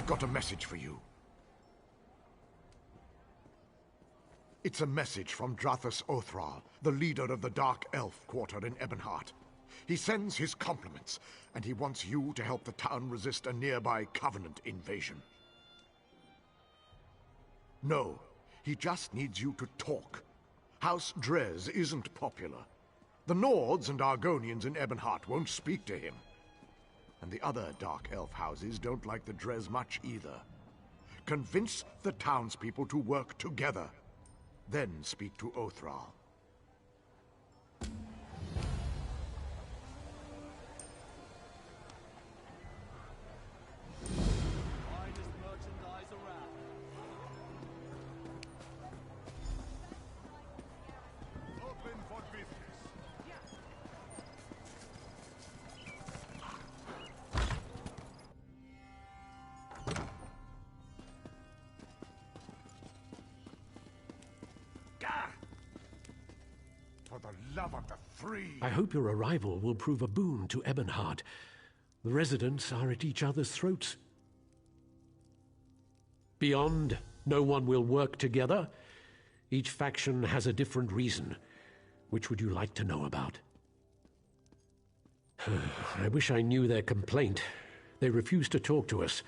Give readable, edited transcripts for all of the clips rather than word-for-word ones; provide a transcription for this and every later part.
I've got a message for you. It's a message from Drathus Othral, the leader of the Dark Elf Quarter in Ebonheart. He sends his compliments, and he wants you to help the town resist a nearby Covenant invasion. No, he just needs you to talk. House Drez isn't popular. The Nords and Argonians in Ebonheart won't speak to him. And the other Dark Elf houses don't like the Drez much either. Convince the townspeople to work together. Then speak to Othral. Finest merchandise around. Open for business. For the love of the three! I hope your arrival will prove a boon to Ebonheart. The residents are at each other's throats. Beyond, no one will work together. Each faction has a different reason. Which would you like to know about? I wish I knew their complaint. They refused to talk to us.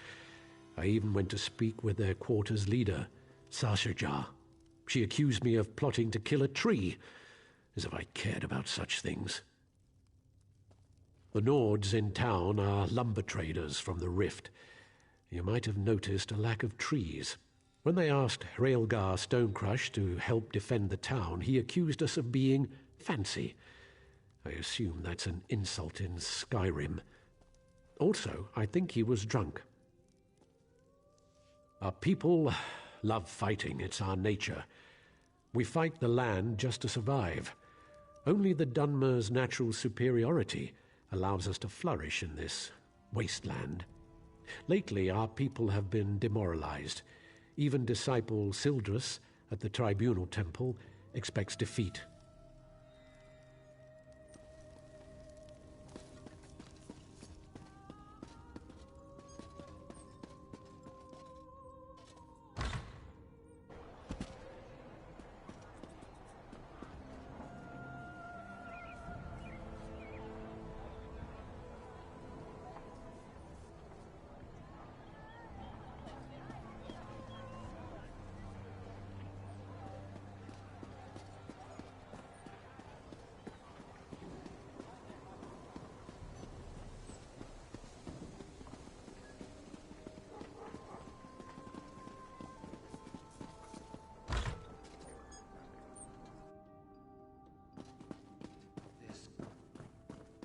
I even went to speak with their quarter's leader, Sashajar. She accused me of plotting to kill a tree, as if I cared about such things. The Nords in town are lumber traders from the Rift. You might have noticed a lack of trees. When they asked Raelgar Stonecrush to help defend the town, he accused us of being fancy. I assume that's an insult in Skyrim. Also, I think he was drunk. Our people love fighting. It's our nature. We fight the land just to survive. Only the Dunmer's natural superiority allows us to flourish in this wasteland. Lately, our people have been demoralized. Even disciple Sildrus at the Tribunal Temple expects defeat.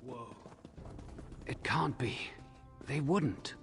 Whoa. It can't be. They wouldn't.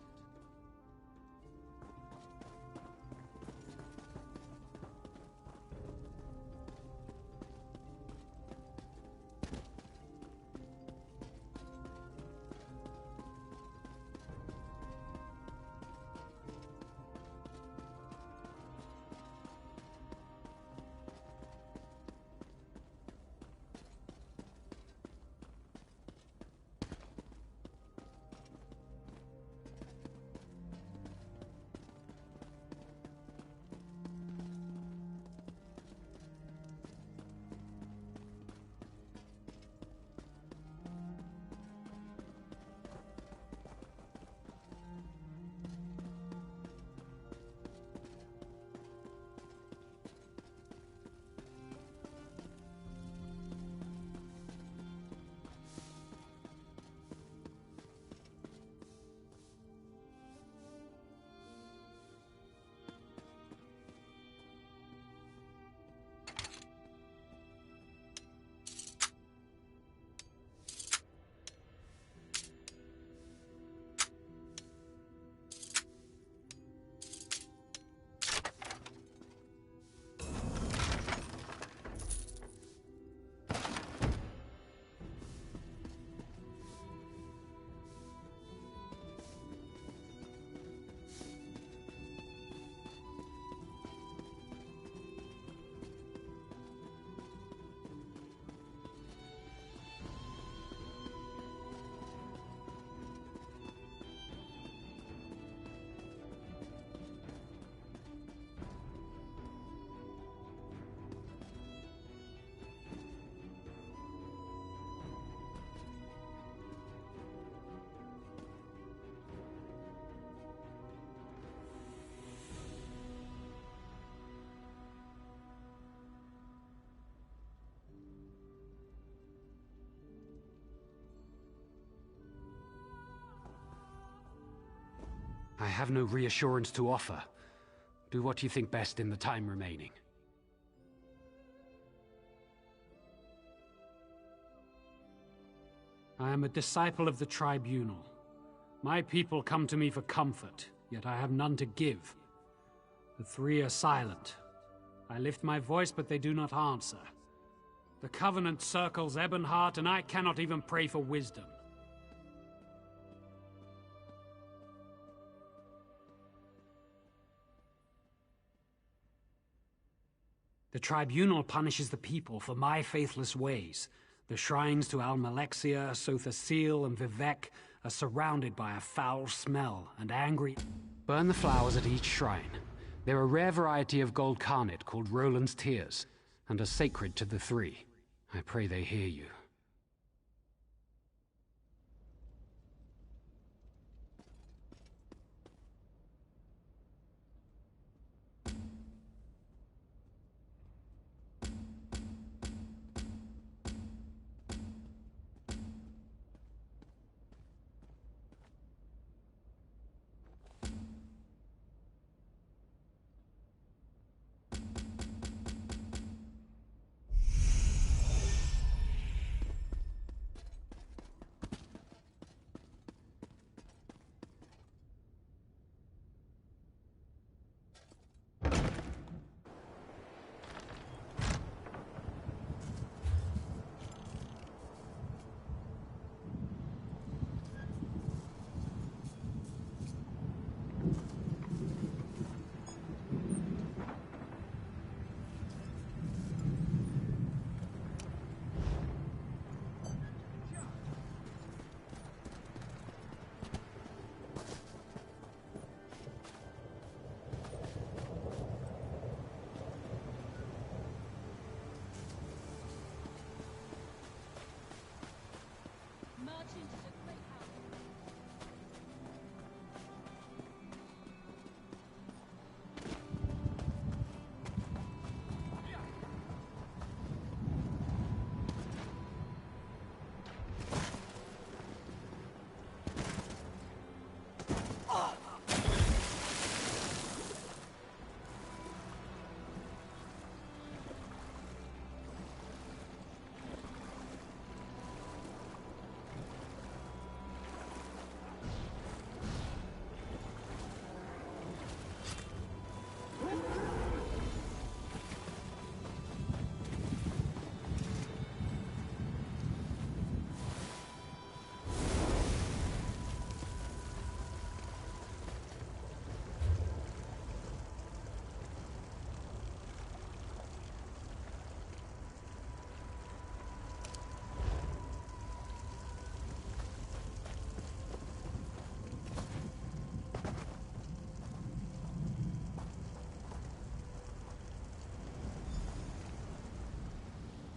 I have no reassurance to offer. Do what you think best in the time remaining. I am a disciple of the Tribunal. My people come to me for comfort, yet I have none to give. The three are silent. I lift my voice, but they do not answer. The Covenant circles Ebonheart, and I cannot even pray for wisdom. The Tribunal punishes the people for my faithless ways. The shrines to Almalexia, Sothasil, and Vivek are surrounded by a foul smell and angry... Burn the flowers at each shrine. They're a rare variety of gold carnet called Roland's Tears, and are sacred to the three. I pray they hear you.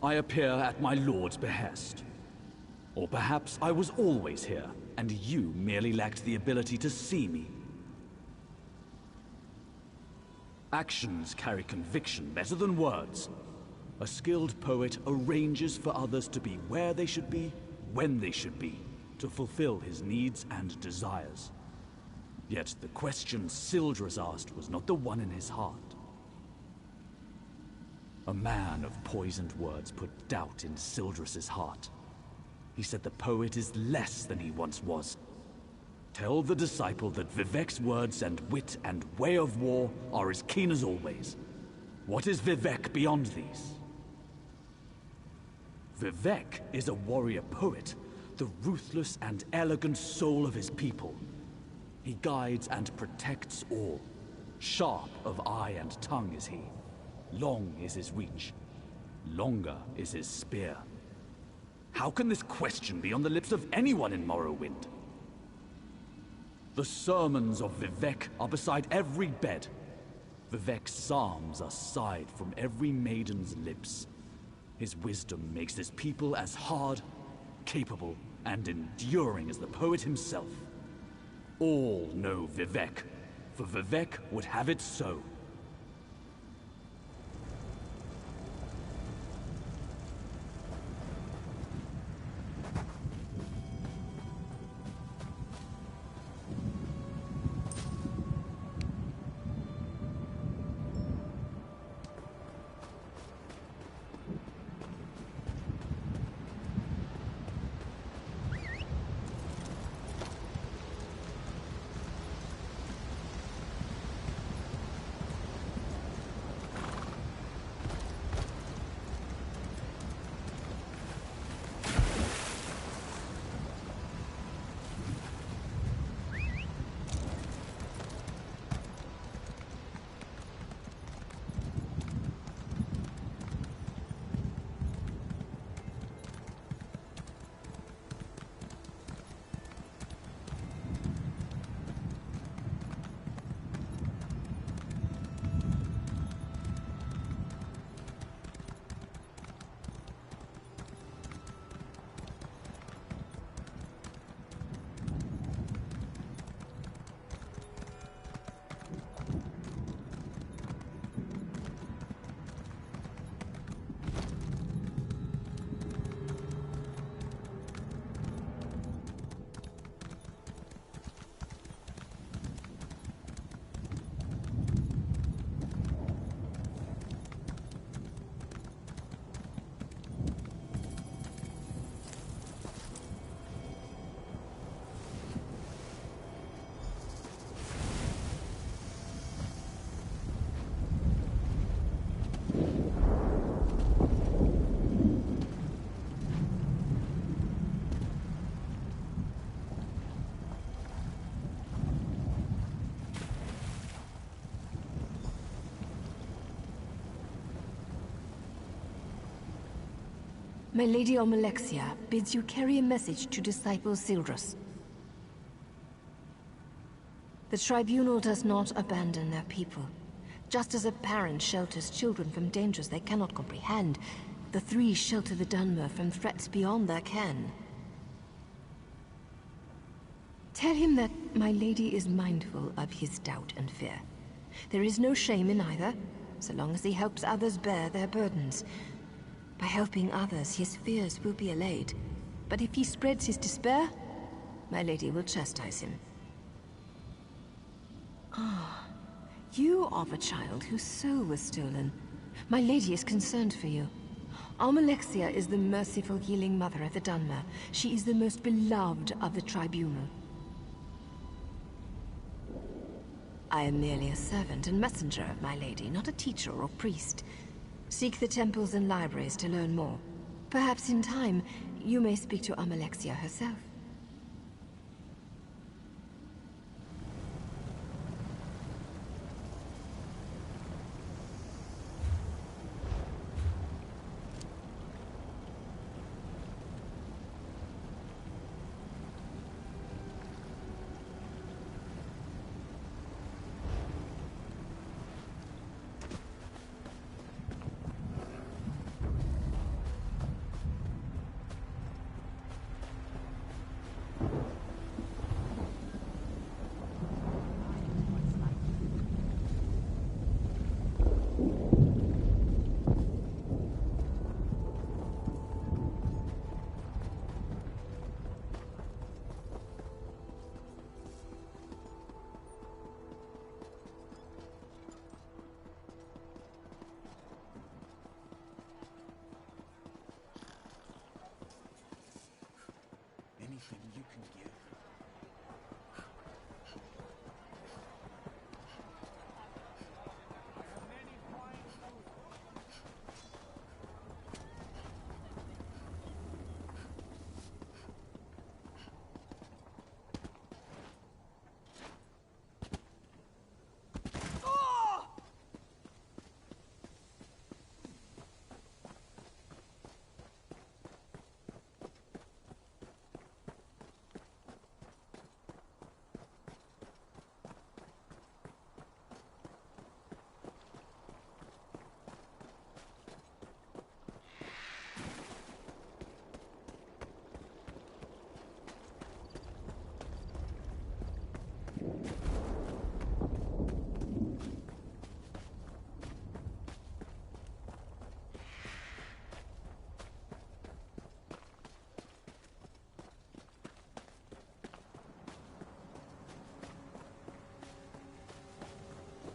I appear at my lord's behest. Or perhaps I was always here, and you merely lacked the ability to see me. Actions carry conviction better than words. A skilled poet arranges for others to be where they should be, when they should be, to fulfill his needs and desires. Yet the question Sildras asked was not the one in his heart. A man of poisoned words put doubt in Sildras's heart. He said the poet is less than he once was. Tell the disciple that Vivek's words and wit and way of war are as keen as always. What is Vivek beyond these? Vivek is a warrior poet, the ruthless and elegant soul of his people. He guides and protects all. Sharp of eye and tongue is he. Long is his reach. Longer is his spear. How can this question be on the lips of anyone in Morrowind? The sermons of Vivek are beside every bed. Vivek's psalms are sighed from every maiden's lips. His wisdom makes his people as hard, capable, and enduring as the poet himself. All know Vivek, for Vivek would have it so. My Lady Almalexia bids you carry a message to Disciple Sildrus. The Tribunal does not abandon their people. Just as a parent shelters children from dangers they cannot comprehend, the three shelter the Dunmer from threats beyond their ken. Tell him that my lady is mindful of his doubt and fear. There is no shame in either, so long as he helps others bear their burdens. By helping others, his fears will be allayed. But if he spreads his despair, my lady will chastise him. Ah, you are the child whose soul was stolen. My lady is concerned for you. Almalexia is the merciful healing mother of the Dunmer. She is the most beloved of the Tribunal. I am merely a servant and messenger of my lady, not a teacher or priest. Seek the temples and libraries to learn more. Perhaps in time, you may speak to Almalexia herself. Anything you can give.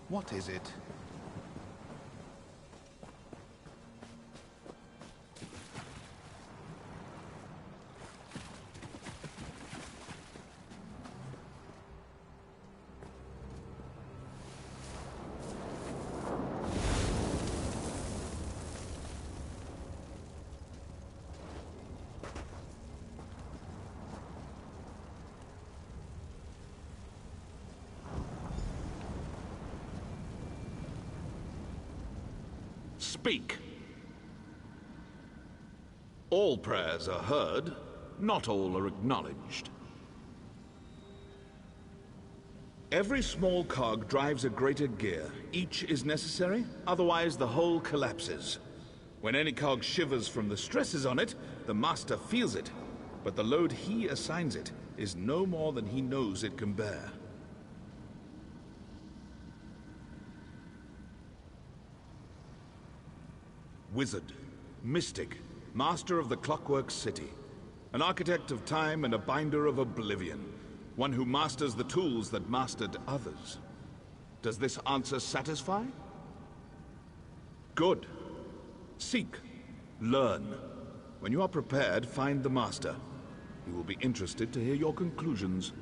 What is it? Speak. All prayers are heard, not all are acknowledged. Every small cog drives a greater gear. Each is necessary, otherwise the whole collapses. When any cog shivers from the stresses on it, the master feels it, but the load he assigns it is no more than he knows it can bear. Wizard, mystic, master of the Clockwork City, an architect of time and a binder of oblivion, one who masters the tools that mastered others. Does this answer satisfy? Good. Seek. Learn. When you are prepared, find the master. He will be interested to hear your conclusions.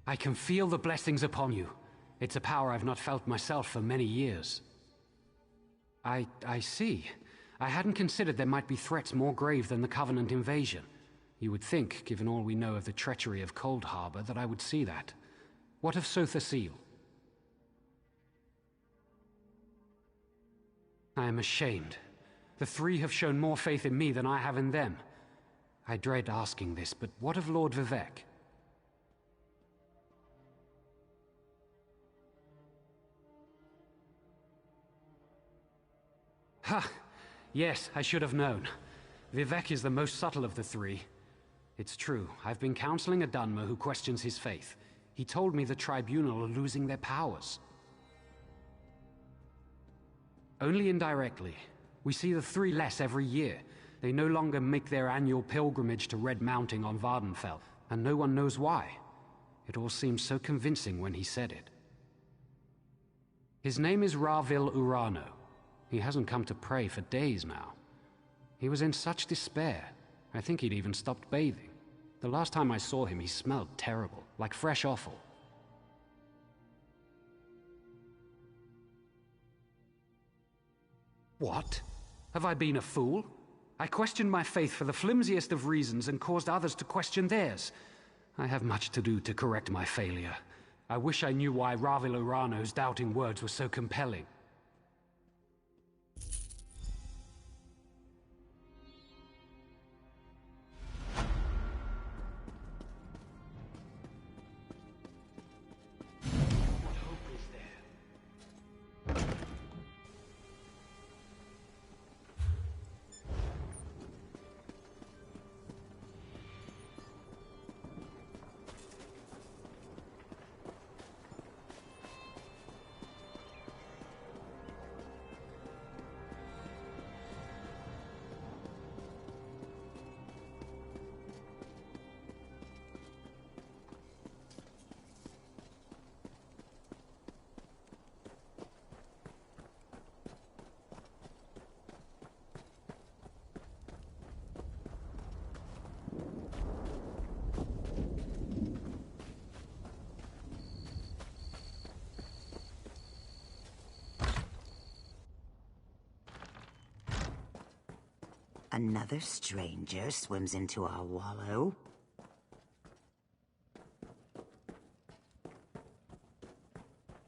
I can feel the blessings upon you. It's a power I've not felt myself for many years. I see. I hadn't considered there might be threats more grave than the Covenant invasion. You would think, given all we know of the treachery of Cold Harbor, that I would see that. What of Sotha Seal? I am ashamed. The three have shown more faith in me than I have in them. I dread asking this, but what of Lord Vivek? Ha! Yes, I should have known. Vivek is the most subtle of the three. It's true, I've been counseling a Dunmer who questions his faith. He told me the Tribunal are losing their powers. Only indirectly. We see the three less every year. They no longer make their annual pilgrimage to Red Mounting on Vardenfell, and no one knows why. It all seemed so convincing when he said it. His name is Ravil Urano. He hasn't come to pray for days now. He was in such despair. I think he'd even stopped bathing. The last time I saw him, he smelled terrible, like fresh offal. What? Have I been a fool? I questioned my faith for the flimsiest of reasons and caused others to question theirs. I have much to do to correct my failure. I wish I knew why Ravil Urano's doubting words were so compelling. Another stranger swims into our wallow.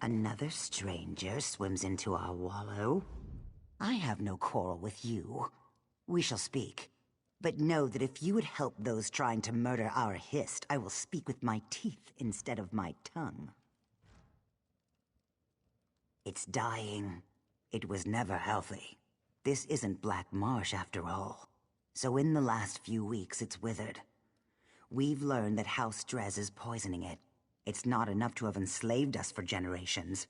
Another stranger swims into our wallow. I have no quarrel with you. We shall speak. But know that if you would help those trying to murder our Hist, I will speak with my teeth instead of my tongue. It's dying. It was never healthy. This isn't Black Marsh after all. So in the last few weeks, it's withered. We've learned that House Drez is poisoning it. It's not enough to have enslaved us for generations.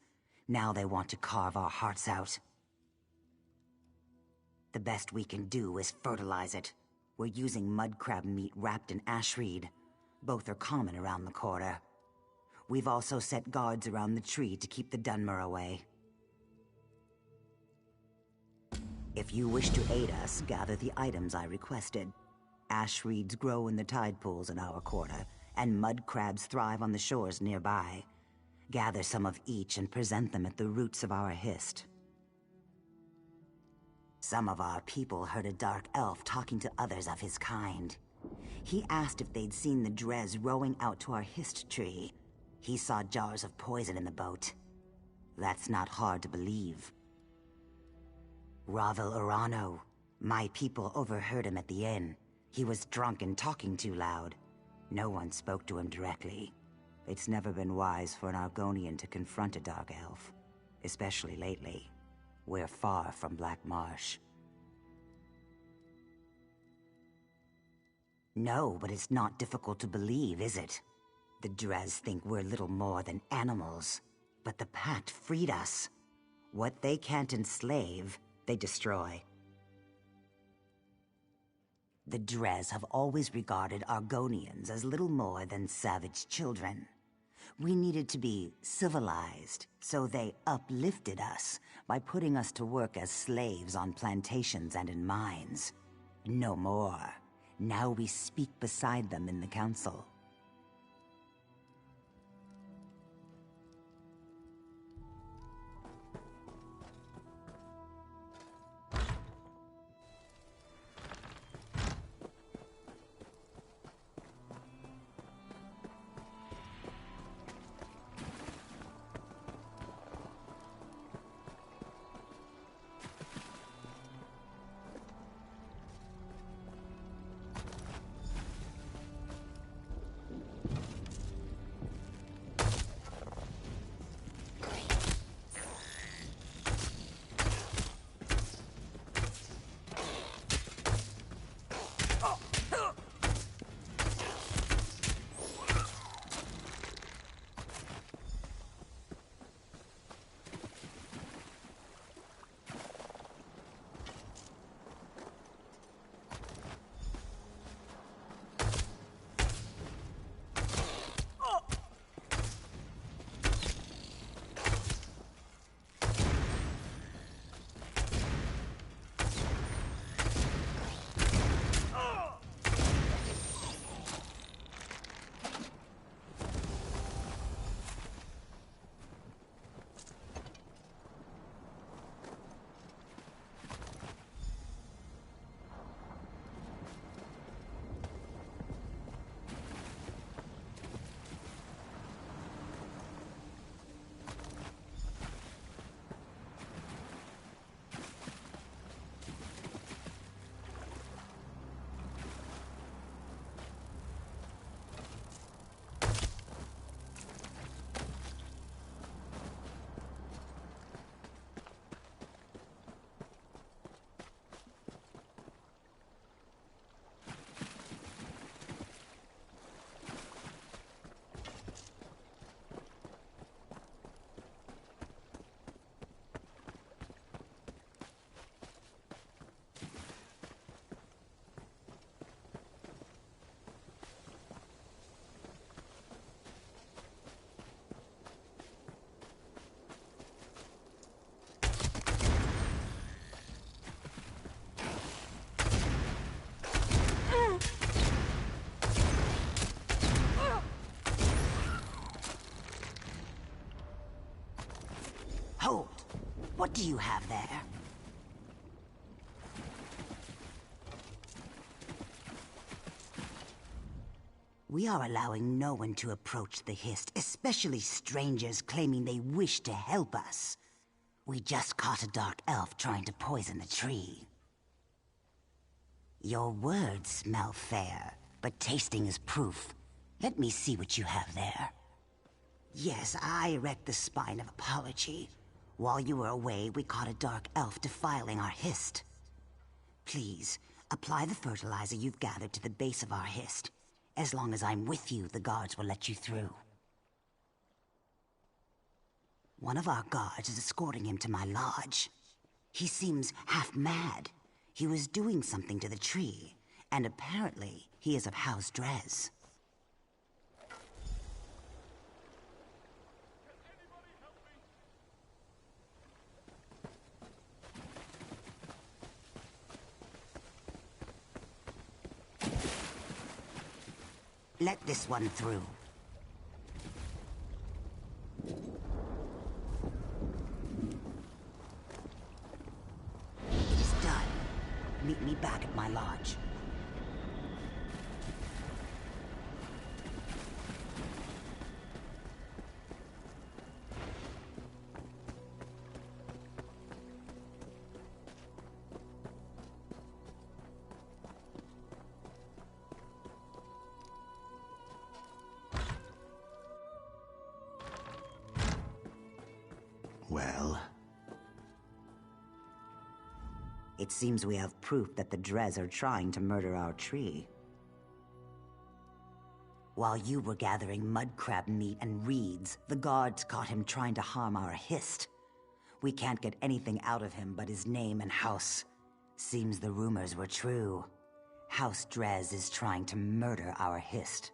Now they want to carve our hearts out. The best we can do is fertilize it. We're using mud crab meat wrapped in ashreed. Both are common around the quarter. We've also set guards around the tree to keep the Dunmer away. If you wish to aid us, gather the items I requested. Ash reeds grow in the tide pools in our quarter, and mud crabs thrive on the shores nearby. Gather some of each and present them at the roots of our Hist. Some of our people heard a dark elf talking to others of his kind. He asked if they'd seen the Drez rowing out to our Hist tree. He saw jars of poison in the boat. That's not hard to believe. Ravil Urano. My people overheard him at the inn. He was drunk and talking too loud. No one spoke to him directly. It's never been wise for an Argonian to confront a dark elf. Especially lately. We're far from Black Marsh. No, but it's not difficult to believe, is it? The Drez think we're little more than animals. But the Pact freed us. What they can't enslave, they destroy. The Drez have always regarded Argonians as little more than savage children. We needed to be civilized, so they uplifted us by putting us to work as slaves on plantations and in mines. No more. Now we speak beside them in the council. What do you have there? We are allowing no one to approach the Hist, especially strangers claiming they wish to help us. We just caught a dark elf trying to poison the tree. Your words smell fair, but tasting is proof. Let me see what you have there. Yes, I erect the spine of apology. While you were away, we caught a dark elf defiling our Hist. Please, apply the fertilizer you've gathered to the base of our Hist. As long as I'm with you, the guards will let you through. One of our guards is escorting him to my lodge. He seems half mad. He was doing something to the tree, and apparently he is of House Drez. Let this one through. It is done. Meet me back at my lodge. Well? It seems we have proof that the Drez are trying to murder our tree. While you were gathering mud crab meat and reeds, the guards caught him trying to harm our Hist. We can't get anything out of him but his name and house. Seems the rumors were true. House Drez is trying to murder our Hist.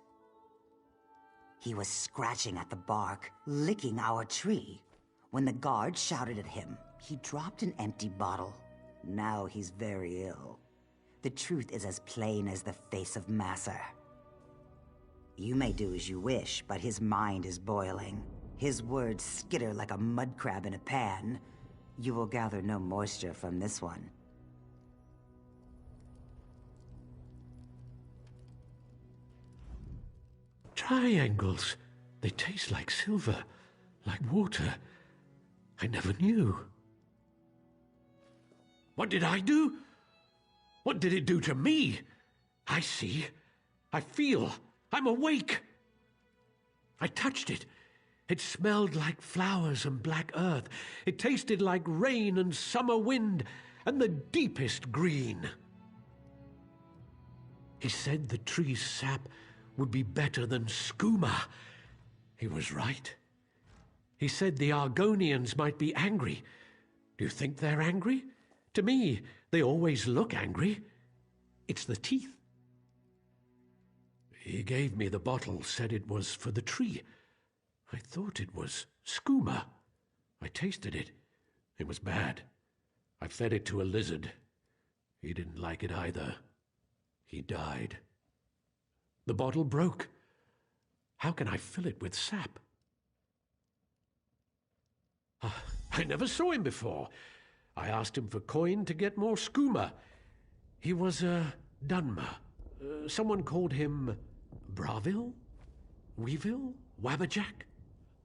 He was scratching at the bark, licking our tree. When the guard shouted at him, he dropped an empty bottle. Now he's very ill. The truth is as plain as the face of Masser. You may do as you wish, but his mind is boiling. His words skitter like a mud crab in a pan. You will gather no moisture from this one. Triangles. They taste like silver, like water. I never knew. What did I do? What did it do to me? I see. I feel. I'm awake. I touched it. It smelled like flowers and black earth. It tasted like rain and summer wind and the deepest green. He said the tree's sap would be better than skooma. He was right. He said the Argonians might be angry. Do you think they're angry? To me, they always look angry. It's the teeth. He gave me the bottle, said it was for the tree. I thought it was skooma. I tasted it. It was bad. I fed it to a lizard. He didn't like it either. He died. The bottle broke. How can I fill it with sap? I never saw him before. I asked him for coin to get more skooma. He was a Dunmer. Someone called him Braville? Weeville? Wabberjack?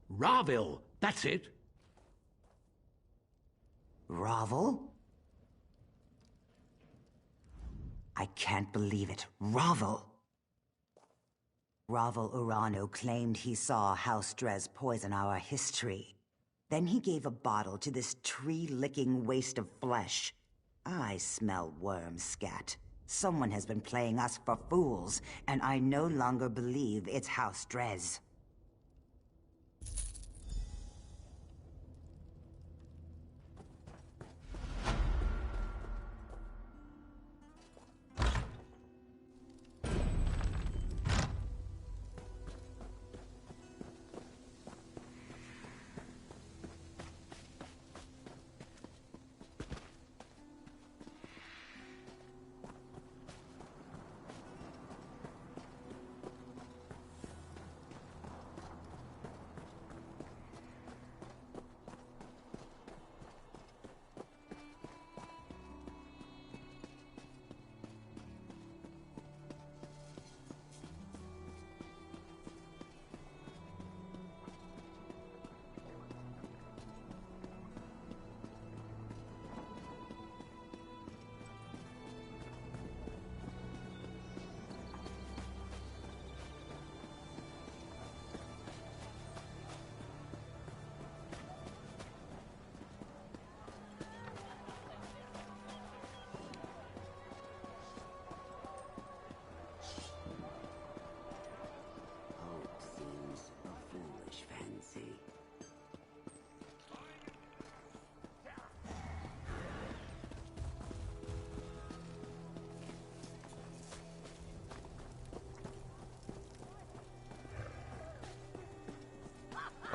Raville, that's it. Ravel? I can't believe it. Ravel! Ravel Urano claimed he saw House Drez poison our history. Then he gave a bottle to this tree-licking waste of flesh. I smell worm scat. Someone has been playing us for fools, and I no longer believe it's House Drez.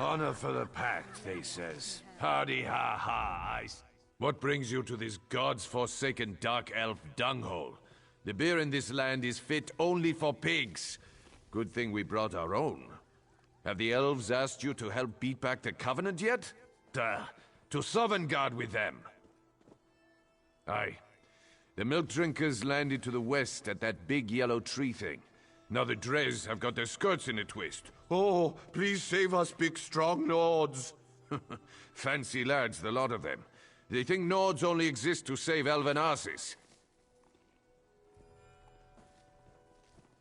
Honor for the pact, they says. Hardy ha ha, What brings you to this god's forsaken dark elf dunghole? The beer in this land is fit only for pigs. Good thing we brought our own. Have the elves asked you to help beat back the Covenant yet? Duh. To Sovngarde with them. Aye. The milk drinkers landed to the west at that big yellow tree thing. Now the Dres have got their skirts in a twist. Oh, please save us, big strong Nords. Fancy lads, the lot of them. They think Nords only exist to save elven asses.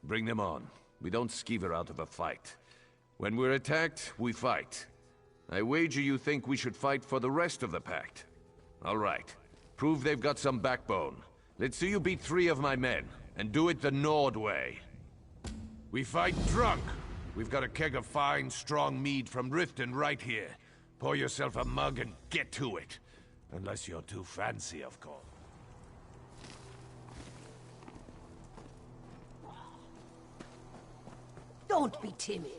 Bring them on. We don't skeever out of a fight. When we're attacked, we fight. I wager you think we should fight for the rest of the pact. All right. Prove they've got some backbone. Let's see you beat 3 of my men, and do it the Nord way. We fight drunk. We've got a keg of fine, strong mead from Riften right here. Pour yourself a mug and get to it. Unless you're too fancy, of course. Don't be timid.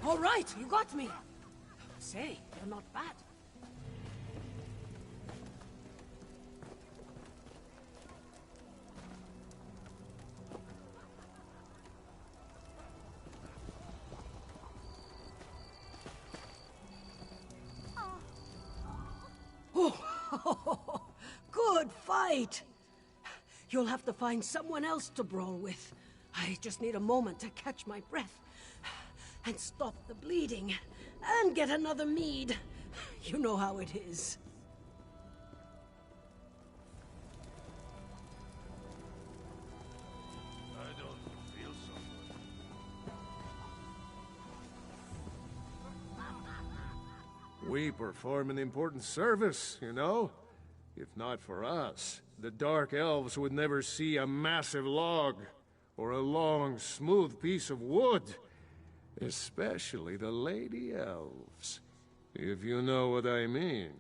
All right, you got me. Say, you're not bad. Oh, good fight. You'll have to find someone else to brawl with. I just need a moment to catch my breath. And stop the bleeding. And get another mead. You know how it is. I don't feel so good. We perform an important service, you know? If not for us, the Dark Elves would never see a massive log or a long, smooth piece of wood. Especially the Lady Elves, if you know what I mean.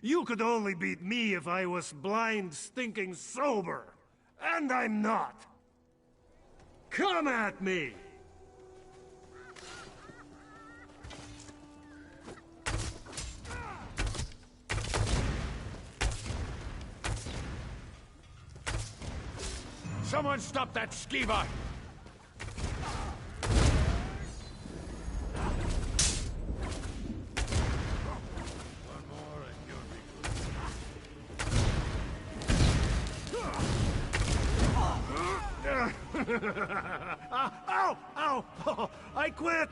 You could only beat me if I was blind, stinking sober. And I'm not. Come at me! Someone stop that skeever! Ow! Ow! Oh, I quit!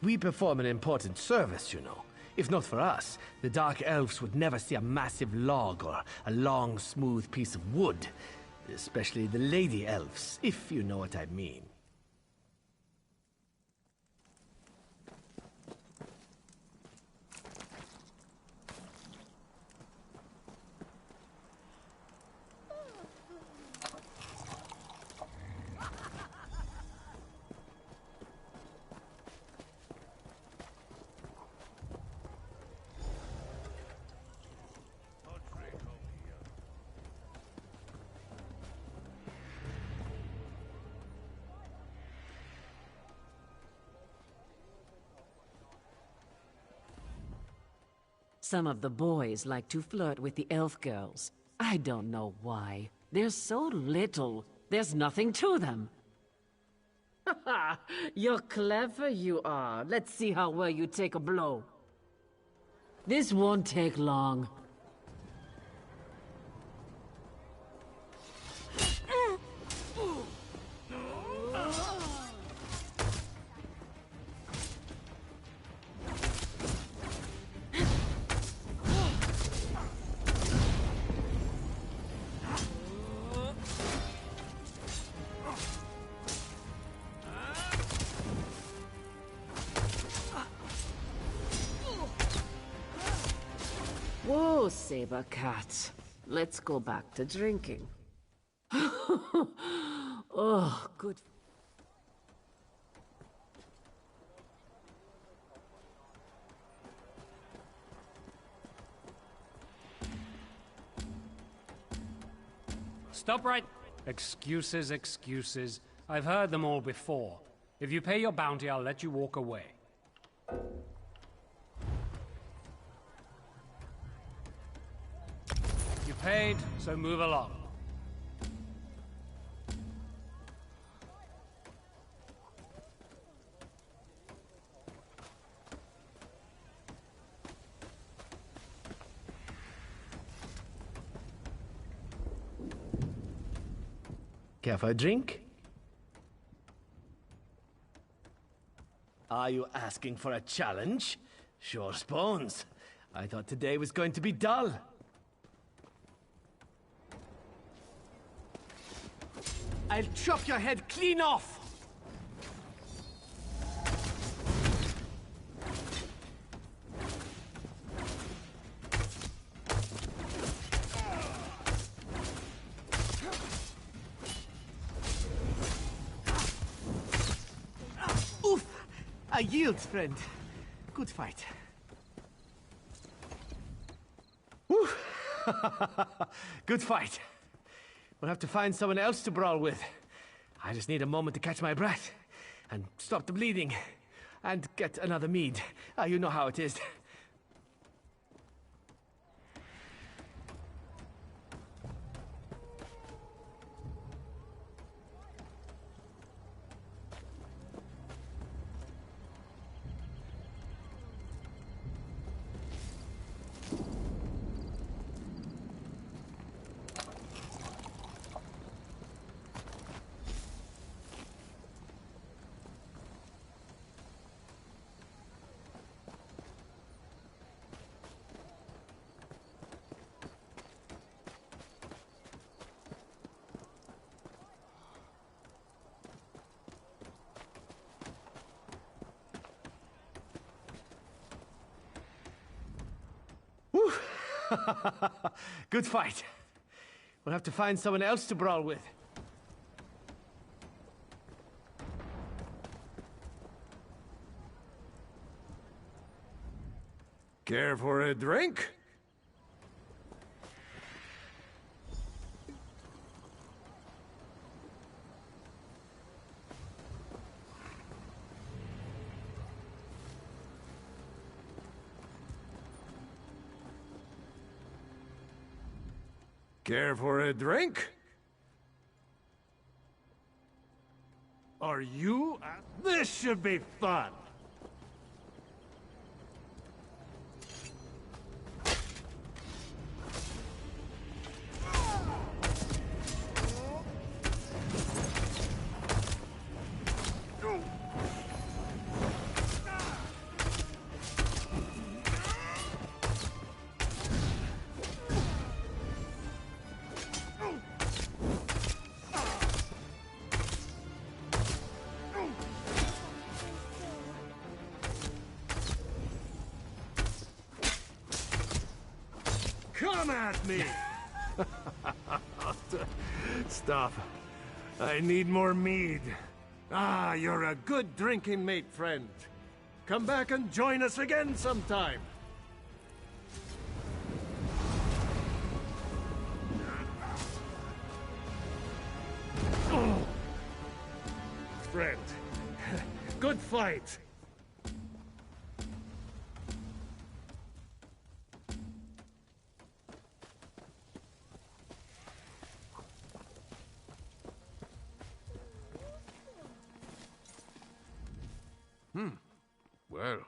We perform an important service, you know. If not for us, the Dark Elves would never see a massive log or a long, smooth piece of wood. Especially the Lady Elves, if you know what I mean. Some of the boys like to flirt with the elf girls. I don't know why. They're so little. There's nothing to them. You're clever, you are. Let's see how well you take a blow. This won't take long. saber cat. Let's go back to drinking. Oh, good. Stop right. Excuses, excuses. I've heard them all before. If you pay your bounty, I'll let you walk away. You paid, so move along. Care for a drink? Are you asking for a challenge? Sure spoons. I thought today was going to be dull. I'll chop your head clean off! Oof! I yield, friend. Good fight. Woo! Good fight. We'll have to find someone else to brawl with. I just need a moment to catch my breath, and stop the bleeding, and get another mead. You know how it is. Good fight. We'll have to find someone else to brawl with. Care for a drink? Care for a drink? Are you? This should be fun. Come at me! Stop. I need more mead. Ah, you're a good drinking mate, friend. Come back and join us again sometime. Friend, good fight. Well,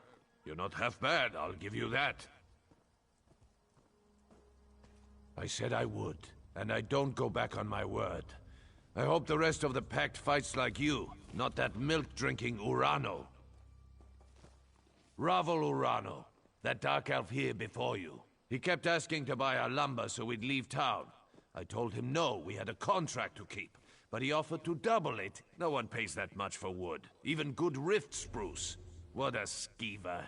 you're not half bad, I'll give you that. I said I would, and I don't go back on my word. I hope the rest of the pact fights like you, not that milk-drinking Urano. Ravel Urano, that dark elf here before you. He kept asking to buy our lumber so we'd leave town. I told him no, we had a contract to keep. But he offered to double it. No one pays that much for wood. Even good rift spruce. What a skeever.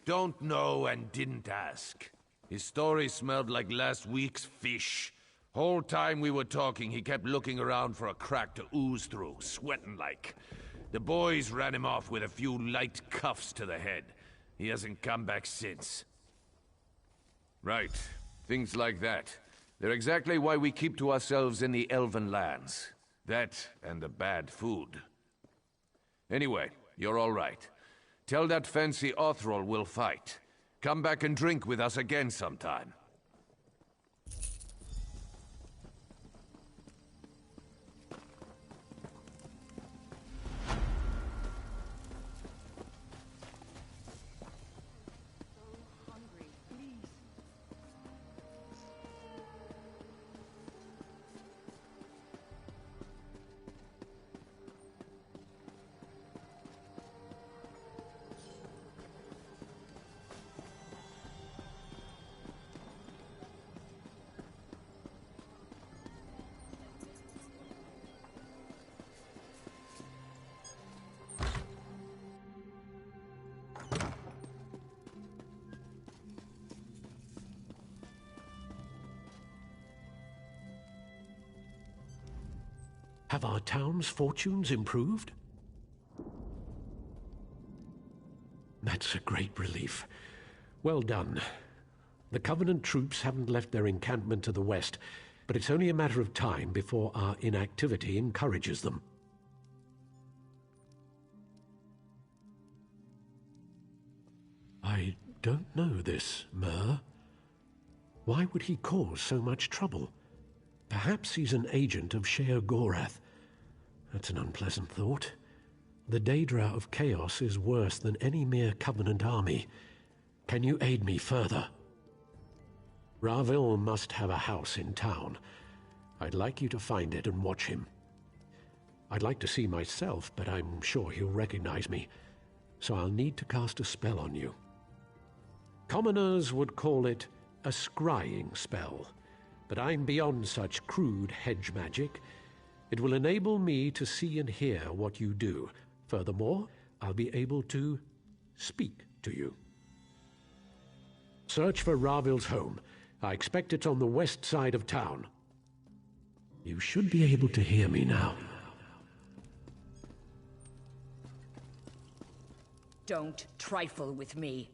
Don't know and didn't ask. His story smelled like last week's fish. Whole time we were talking, he kept looking around for a crack to ooze through, sweating like. The boys ran him off with a few light cuffs to the head. He hasn't come back since. Right. Things like that. They're exactly why we keep to ourselves in the Elven lands. That and the bad food. Anyway, you're all right. Tell that fancy Othrol we'll fight. Come back and drink with us again sometime. Have our town's fortunes improved? That's a great relief. Well done. The Covenant troops haven't left their encampment to the west, but it's only a matter of time before our inactivity encourages them. I don't know this, Myr. Why would he cause so much trouble? Perhaps he's an agent of Sheogorath. That's an unpleasant thought. The Daedra of Chaos is worse than any mere Covenant army. Can you aid me further? Ravil must have a house in town. I'd like you to find it and watch him. I'd like to see myself, but I'm sure he'll recognize me, so I'll need to cast a spell on you. Commoners would call it a scrying spell, but I'm beyond such crude hedge magic. It will enable me to see and hear what you do. Furthermore, I'll be able to speak to you. Search for Ravil's home. I expect it's on the west side of town. You should be able to hear me now. Don't trifle with me.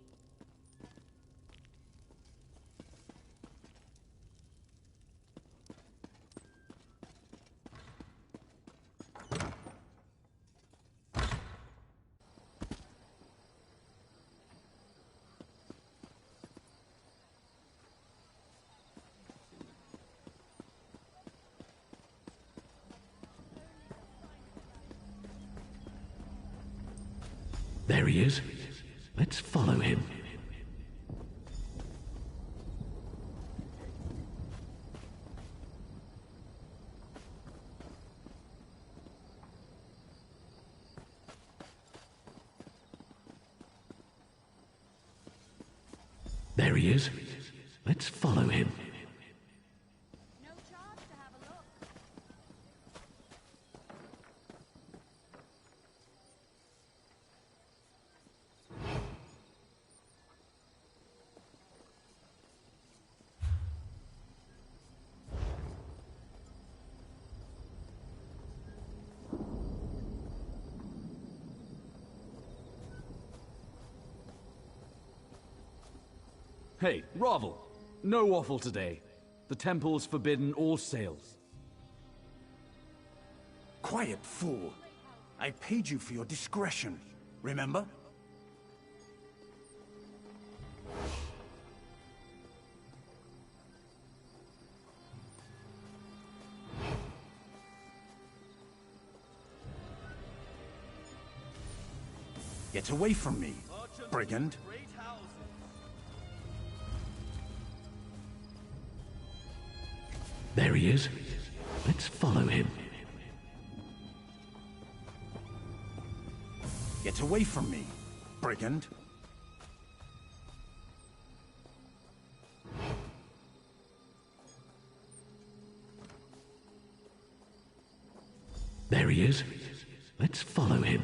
There he is. Let's follow him. There he is. Let's follow him. Hey, Ravel! No waffle today. The temple's forbidden all sales. Quiet, fool. I paid you for your discretion, remember? Get away from me, brigand. There he is. Let's follow him. Get away from me, brigand. There he is. Let's follow him.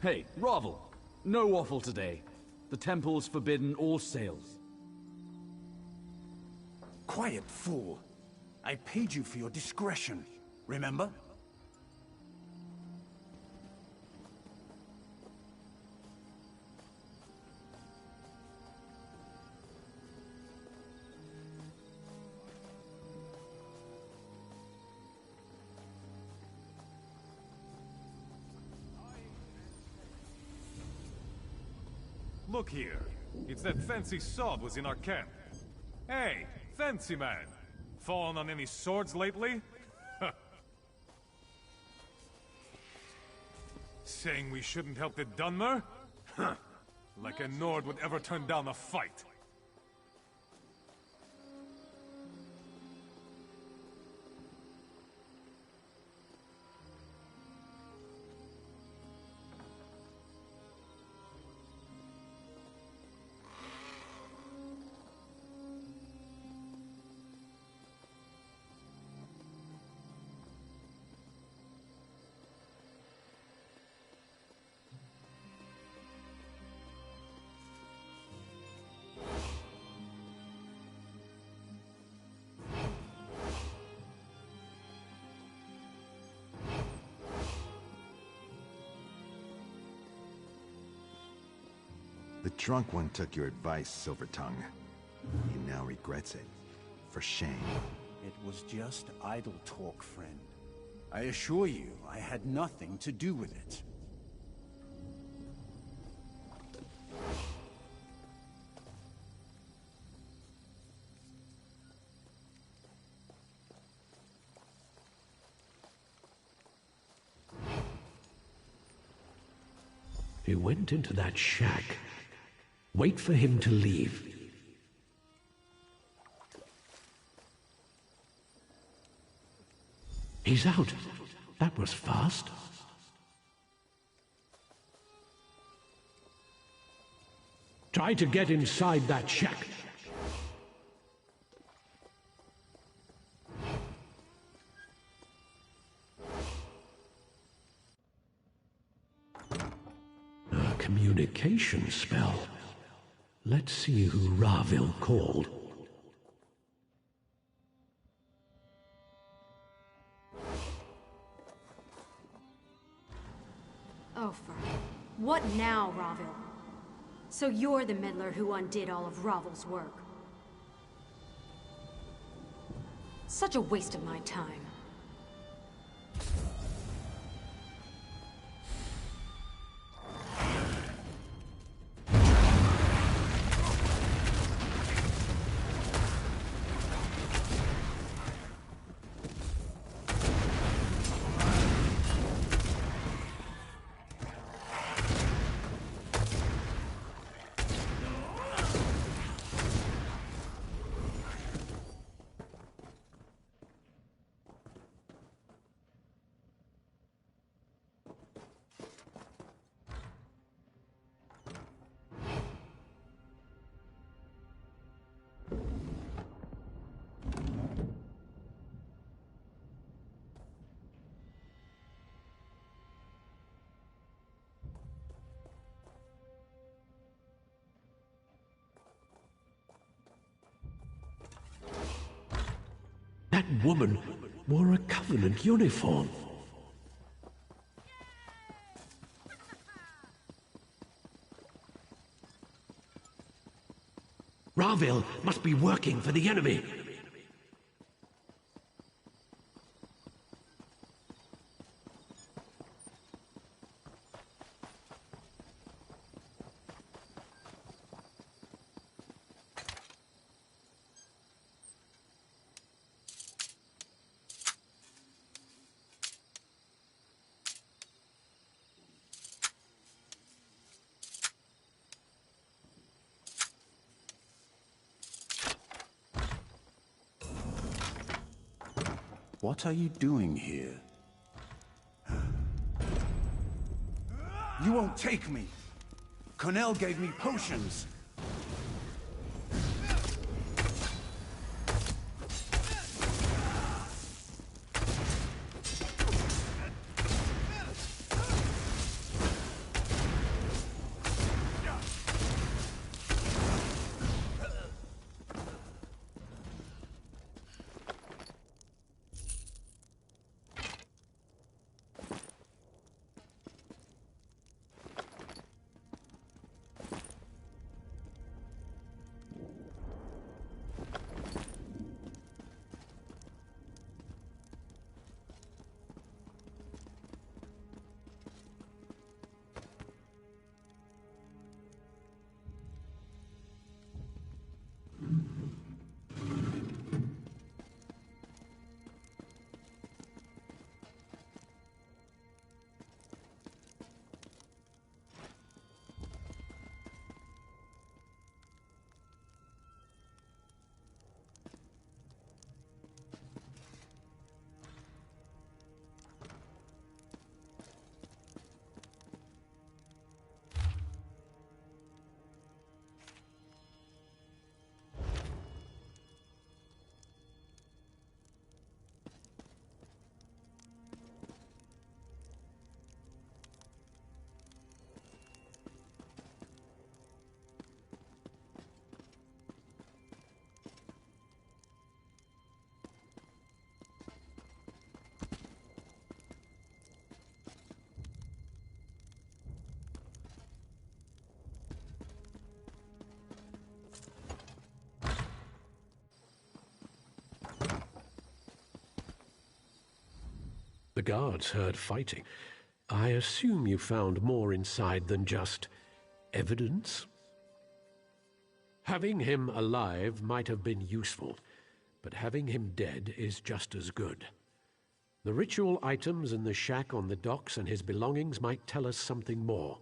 Hey, Ravel! No waffle today. The temple's forbidden all sales. Quiet, fool. I paid you for your discretion, remember? Look here. It's that fancy sword was in our camp. Hey, fancy man. Fallen on any swords lately? Saying we shouldn't help the Dunmer? Like a Nord would ever turn down a fight. The drunk one took your advice, Silver Tongue. He now regrets it. For shame. It was just idle talk, friend. I assure you, I had nothing to do with it. He went into that shack. Wait for him to leave. He's out. That was fast. Try to get inside that shack. A communication spell. Let's see who Ravel called. Oh, what now, Ravel? So you're the meddler who undid all of Ravel's work. Such a waste of my time. That woman wore a Covenant uniform. Ravel must be working for the enemy. What are you doing here? You won't take me! Cornell gave me potions! The guards heard fighting. I assume you found more inside than just evidence? Having him alive might have been useful, but having him dead is just as good. The ritual items in the shack on the docks and his belongings might tell us something more.